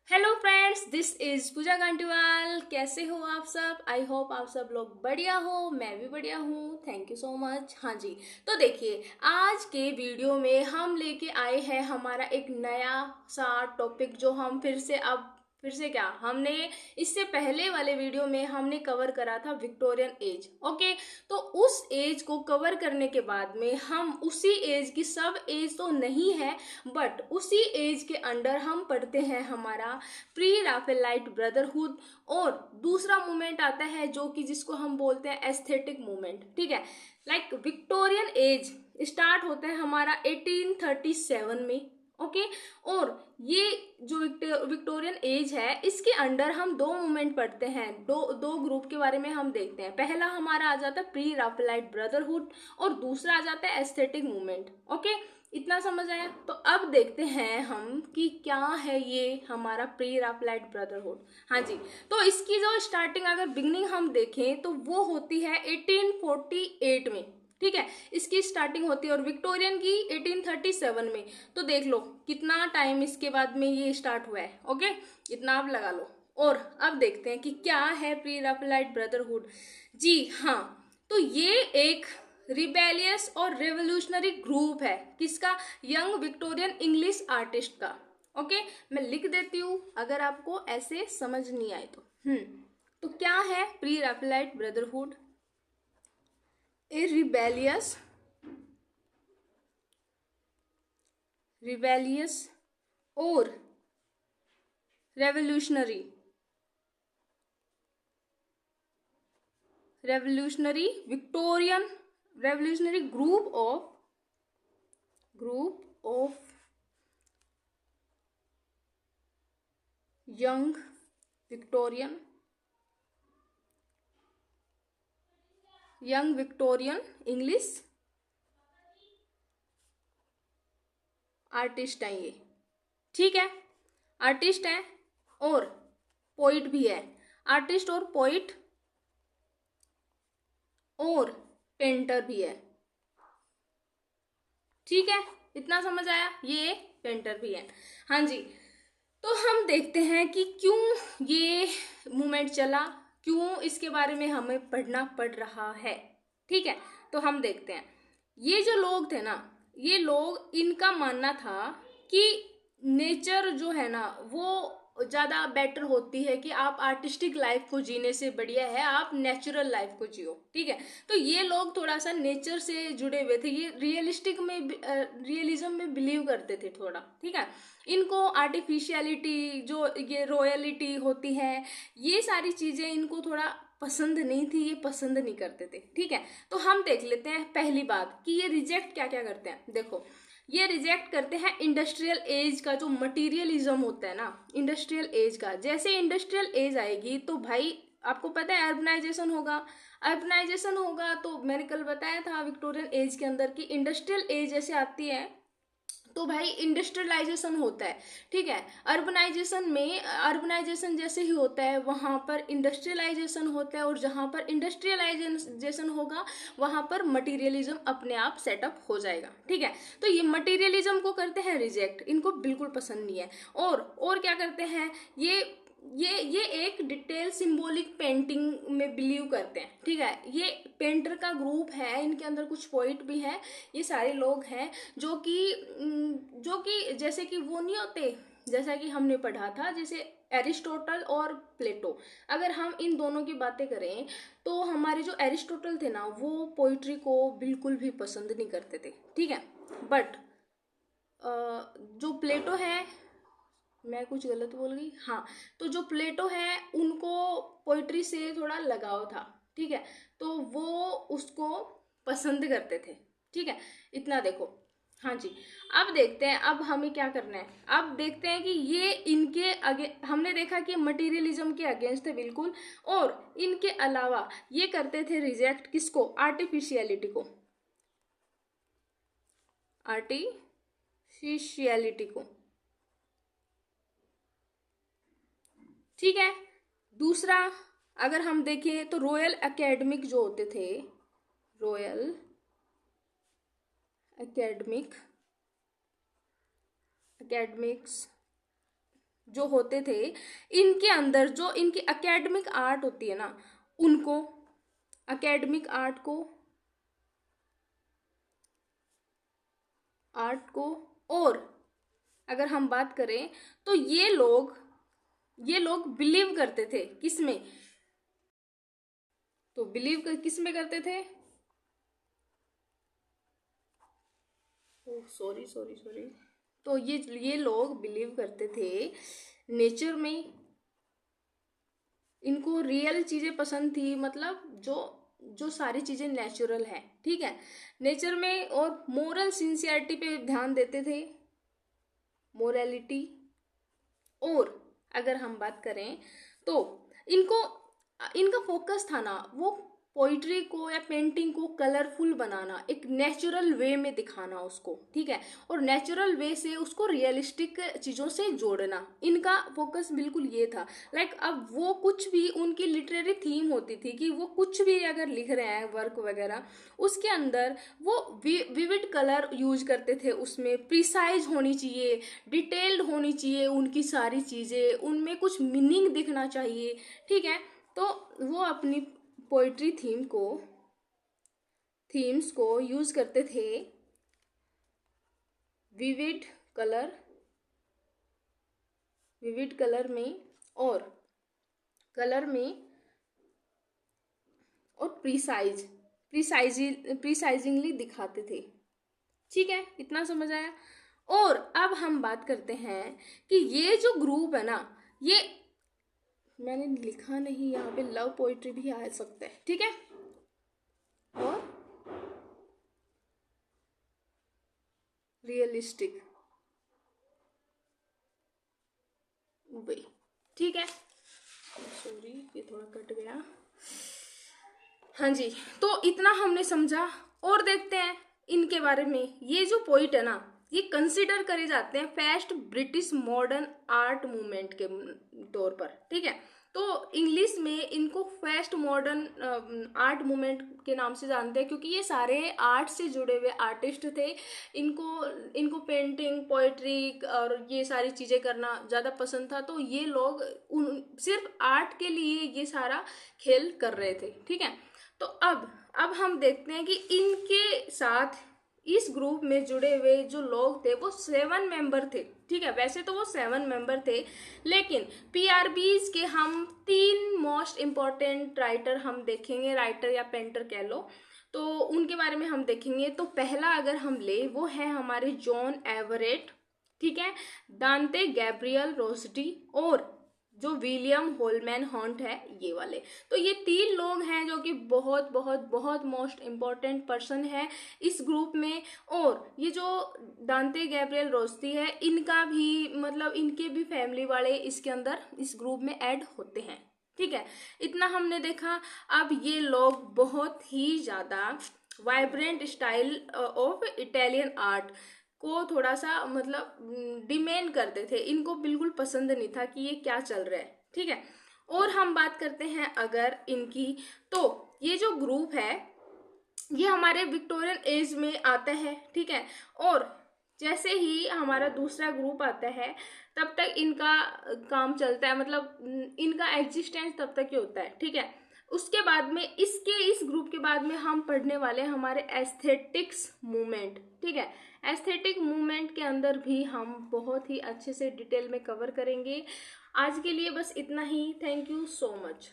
Hello friends, this is पूजा कांटीवाल। कैसे हो आप सब? आई होप आप सब लोग बढ़िया हो। मैं भी बढ़िया हूँ, थैंक यू सो मच। हाँ जी, तो देखिए आज के वीडियो में हम लेके आए हैं हमारा एक नया सा टॉपिक जो हम फिर से क्या हमने इससे पहले वाले वीडियो में हमने कवर करा था विक्टोरियन एज। ओके, तो उस एज को कवर करने के बाद में हम उसी एज की सब एज तो नहीं है, बट उसी एज के अंडर हम पढ़ते हैं हमारा प्री राफेलाइट ब्रदरहुड। और दूसरा मूवमेंट आता है जो कि जिसको हम बोलते हैं एस्थेटिक मूवमेंट। ठीक है, लाइक विक्टोरियन एज स्टार्ट होता है हमारा 1837 में। ओके, और ये जो विक्टोरियन एज है इसके अंडर हम दो मूवमेंट पढ़ते हैं, दो दो ग्रुप के बारे में हम देखते हैं। पहला हमारा आ जाता है प्री राफेलाइट ब्रदरहुड और दूसरा आ जाता है एस्थेटिक मूवमेंट। ओके, इतना समझ आया? तो अब देखते हैं हम कि क्या है ये हमारा प्री राफेलाइट ब्रदरहुड। हाँ जी, तो इसकी जो स्टार्टिंग अगर बिगनिंग हम देखें तो वो होती है 1848 में। ठीक है, इसकी स्टार्टिंग होती है और विक्टोरियन की 1837 में। तो देख लो कितना टाइम इसके बाद में ये स्टार्ट हुआ है। ओके, इतना आप लगा लो। और अब देखते हैं कि क्या है प्री राफेलाइट ब्रदरहुड। जी हाँ, तो ये एक रिबेलियस और रेवोल्यूशनरी ग्रुप है। किसका? यंग विक्टोरियन इंग्लिश आर्टिस्ट का। ओके, मैं लिख देती हूँ अगर आपको ऐसे समझ नहीं आए तो। तो क्या है प्री राफेलाइट ब्रदरहुड? ए रिबेलियस और revolutionary Victorian revolutionary group of young Victorian English artist हैं ये। ठीक है, आर्टिस्ट है और पोइट भी है। आर्टिस्ट और पोइट और पेंटर भी है। ठीक है, इतना समझ आया? ये पेंटर भी है। हाँ जी, तो हम देखते हैं कि क्यों ये मूवमेंट चला, क्यों इसके बारे में हमें पढ़ना पड़ रहा है। ठीक है, तो हम देखते हैं। ये जो लोग थे ना, ये लोग इनका मानना था कि नेचर जो है ना वो ज़्यादा बेटर होती है, कि आप आर्टिस्टिक लाइफ को जीने से बढ़िया है आप नेचुरल लाइफ को जियो। ठीक है, तो ये लोग थोड़ा सा नेचर से जुड़े हुए थे। ये रियलिज्म में बिलीव करते थे थोड़ा। ठीक है, इनको आर्टिफिशियलिटी जो ये रॉयलिटी होती है, ये सारी चीज़ें इनको थोड़ा पसंद नहीं थी, ये पसंद नहीं करते थे। ठीक है, तो हम देख लेते हैं पहली बात कि ये रिजेक्ट क्या क्या करते हैं। देखो, ये रिजेक्ट करते हैं इंडस्ट्रियल एज का जो मटीरियलिज्म होता है ना, इंडस्ट्रियल एज का। जैसे इंडस्ट्रियल एज आएगी तो भाई आपको पता है अर्बनाइजेशन होगा। तो मैंने कल बताया था विक्टोरियन एज के अंदर की इंडस्ट्रियल एज जैसे आती है तो भाई इंडस्ट्रियलाइजेशन होता है। ठीक है, अर्बनाइजेशन जैसे ही होता है वहां पर इंडस्ट्रियलाइजेशन होता है, और जहां पर इंडस्ट्रियलाइजेशन होगा वहां पर मटीरियलिज्म अपने आप सेटअप हो जाएगा। ठीक है, तो ये मटीरियलिज्म को करते हैं रिजेक्ट, इनको बिल्कुल पसंद नहीं है। और क्या करते हैं ये एक डिटेल सिंबॉलिक पेंटिंग में बिलीव करते हैं। ठीक है, ये पेंटर का ग्रुप है, इनके अंदर कुछ पोइट भी है। ये सारे लोग हैं जो कि जैसे कि वो नहीं होते, जैसा कि हमने पढ़ा था जैसे एरिस्टोटल और प्लेटो। अगर हम इन दोनों की बातें करें तो हमारे जो एरिस्टोटल थे ना वो पोइट्री को बिल्कुल भी पसंद नहीं करते थे। ठीक है, बट जो प्लेटो है, मैं कुछ गलत बोल गई, हाँ, तो जो प्लेटो है उनको पोइट्री से थोड़ा लगाव था। ठीक है, तो वो उसको पसंद करते थे। ठीक है, इतना देखो। हाँ जी, अब देखते हैं अब हमें क्या करना है। अब देखते हैं कि ये इनके आगे हमने देखा कि मटेरियलिज्म के अगेंस्ट थे बिल्कुल, और इनके अलावा ये करते थे रिजेक्ट किसको? आर्टिफिशियलिटी को। ठीक है, दूसरा अगर हम देखें तो रॉयल एकेडमिक जो होते थे, रॉयल एकेडमिक्स जो होते थे, इनके अंदर जो इनकी एकेडमिक आर्ट होती है ना, उनको एकेडमिक आर्ट को और अगर हम बात करें तो ये लोग बिलीव करते थे किसमें, तो बिलीव किस में करते थे, सॉरी सॉरी सॉरी, तो ये लोग बिलीव करते थे नेचर में। इनको रियल चीजें पसंद थी, मतलब जो जो सारी चीजें नेचुरल है, ठीक है, नेचर में, और मोरल सिंसियरिटी पे ध्यान देते थे, मोरालिटी। और अगर हम बात करें तो इनको इनका फोकस था ना, वो पोइट्री को या पेंटिंग को कलरफुल बनाना, एक नेचुरल वे में दिखाना उसको, ठीक है, और नेचुरल वे से उसको रियलिस्टिक चीज़ों से जोड़ना, इनका फोकस बिल्कुल ये था। लाइक अब वो कुछ भी उनकी लिटरेरी थीम होती थी कि वो कुछ भी अगर लिख रहे हैं वर्क वगैरह, उसके अंदर वो विविड कलर यूज करते थे, उसमें प्रिसाइज होनी चाहिए, डिटेल्ड होनी चाहिए उनकी सारी चीज़ें, उनमें कुछ मीनिंग दिखना चाहिए, ठीक है। तो वो अपनी पोइट्री थीम्स को यूज करते थे विविड कलर में और प्रिसाइजिंगली दिखाते थे, ठीक है, इतना समझ आया। और अब हम बात करते हैं कि ये जो ग्रुप है ना, ये मैंने लिखा नहीं यहाँ पे, लव पोइट्री भी आ सकता है, ठीक है, और रियलिस्टिक वही, ठीक है, सॉरी ये थोड़ा कट गया। हाँ जी, तो इतना हमने समझा। और देखते हैं इनके बारे में। ये जो पोइट है ना, ये कंसिडर करे जाते हैं first British modern art movement के तौर पर, ठीक है। तो इंग्लिश में इनको फर्स्ट मॉडर्न आर्ट मूवमेंट के नाम से जानते हैं, क्योंकि ये सारे आर्ट से जुड़े हुए आर्टिस्ट थे। इनको पेंटिंग, पोइट्री और ये सारी चीज़ें करना ज़्यादा पसंद था, तो ये लोग सिर्फ आर्ट के लिए ये सारा खेल कर रहे थे, ठीक है। तो अब हम देखते हैं कि इनके साथ इस ग्रुप में जुड़े हुए जो लोग थे वो 7 मेंबर थे, ठीक है। वैसे तो वो 7 मेंबर थे, लेकिन पीआरबीज के हम 3 मोस्ट इम्पॉर्टेंट राइटर हम देखेंगे, राइटर या पेंटर कह लो, तो उनके बारे में हम देखेंगे। तो पहला अगर हम ले, वो है हमारे जॉन एवरेट, ठीक है, दांते गैब्रियल रोसडी और जो विलियम होलमैन हॉन्ट है, ये वाले। तो ये 3 लोग हैं जो कि बहुत बहुत बहुत मोस्ट इम्पॉर्टेंट पर्सन है इस ग्रुप में। और ये जो दांते गैब्रियल रोसडी है, इनका भी मतलब इनके भी फैमिली वाले इसके अंदर इस ग्रुप में ऐड होते हैं, ठीक है। इतना हमने देखा। अब ये लोग बहुत ही ज़्यादा vibrant style of Italian art को थोड़ा सा मतलब डिमेंड करते थे, इनको बिल्कुल पसंद नहीं था कि ये क्या चल रहा है, ठीक है। और हम बात करते हैं अगर इनकी, तो ये जो ग्रुप है ये हमारे विक्टोरियन एज में आता है, ठीक है। और जैसे ही हमारा दूसरा ग्रुप आता है, तब तक इनका काम चलता है, मतलब इनका एग्जिस्टेंस तब तक ही होता है, ठीक है। उसके बाद में इस ग्रुप के बाद में हम पढ़ने वाले हैं हमारे एस्थेटिक्स मूवमेंट, ठीक है। एस्थेटिक मूवमेंट के अंदर भी हम बहुत ही अच्छे से डिटेल में कवर करेंगे। आज के लिए बस इतना ही। Thank you so much.